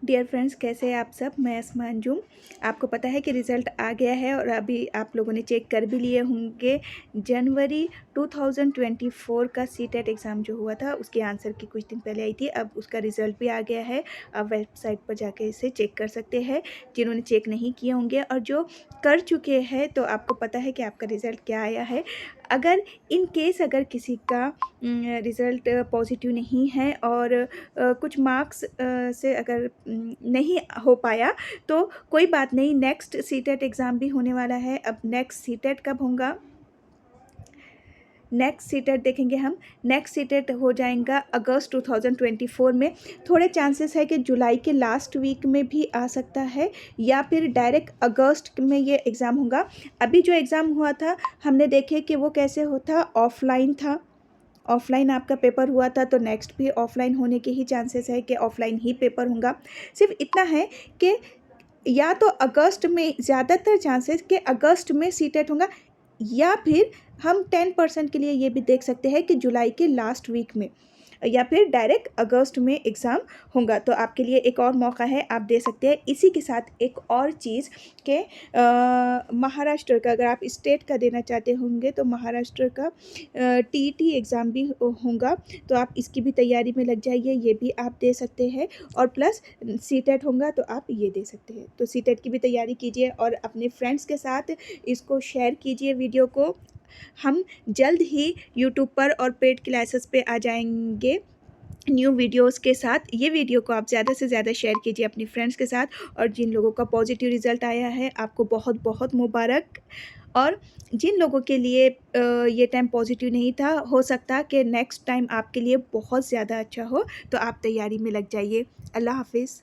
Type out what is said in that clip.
Dear friends, कैसे हैं आप सब। मैं अस्मा अंजुम। आपको पता है कि रिज़ल्ट आ गया है और अभी आप लोगों ने चेक कर भी लिए होंगे। जनवरी 2024 का सीटेट एग्ज़ाम जो हुआ था उसके आंसर की कुछ दिन पहले आई थी। अब उसका रिज़ल्ट भी आ गया है। आप वेबसाइट पर जाके इसे चेक कर सकते हैं, जिन्होंने चेक नहीं किए होंगे। और जो कर चुके हैं तो आपको पता है कि आपका रिज़ल्ट क्या आया है। अगर इन केस अगर किसी का रिज़ल्ट पॉजिटिव नहीं है और कुछ मार्क्स से अगर नहीं हो पाया तो कोई बात नहीं, नेक्स्ट सीटेट एग्ज़ाम भी होने वाला है। अब नेक्स्ट सीटेट कब होगा, नेक्स्ट सीटेट देखेंगे हम। नेक्स्ट सीटेट हो जाएगा अगस्त 2024 में। थोड़े चांसेस है कि जुलाई के लास्ट वीक में भी आ सकता है या फिर डायरेक्ट अगस्त में ये एग्ज़ाम होगा। अभी जो एग्ज़ाम हुआ था हमने देखे कि वो कैसे होता, ऑफलाइन था। ऑफ़लाइन आपका पेपर हुआ था तो नेक्स्ट भी ऑफ़लाइन होने के ही चांसेस है कि ऑफ़लाइन ही पेपर होगा। सिर्फ इतना है कि या तो अगस्त में, ज़्यादातर चांसेस कि अगस्त में सीटेट होगा, या फिर हम 10% के लिए ये भी देख सकते हैं कि जुलाई के लास्ट वीक में, या फिर डायरेक्ट अगस्त में एग्ज़ाम होगा। तो आपके लिए एक और मौका है, आप दे सकते हैं। इसी के साथ एक और चीज़ कि महाराष्ट्र का, अगर आप स्टेट का देना चाहते होंगे तो महाराष्ट्र का टीईटी एग्ज़ाम भी होगा, तो आप इसकी भी तैयारी में लग जाइए, ये भी आप दे सकते हैं। और प्लस सीटेट होगा तो आप ये दे सकते हैं। तो सीटेट की भी तैयारी कीजिए और अपने फ्रेंड्स के साथ इसको शेयर कीजिए वीडियो को। हम जल्द ही यूट्यूब पर और पेड क्लासेस पे आ जाएंगे न्यू वीडियोस के साथ। ये वीडियो को आप ज़्यादा से ज़्यादा शेयर कीजिए अपनी फ्रेंड्स के साथ। और जिन लोगों का पॉजिटिव रिज़ल्ट आया है आपको बहुत बहुत मुबारक। और जिन लोगों के लिए ये टाइम पॉजिटिव नहीं था, हो सकता कि नेक्स्ट टाइम आपके लिए बहुत ज़्यादा अच्छा हो, तो आप तैयारी में लग जाइए। अल्लाह हाफिज़।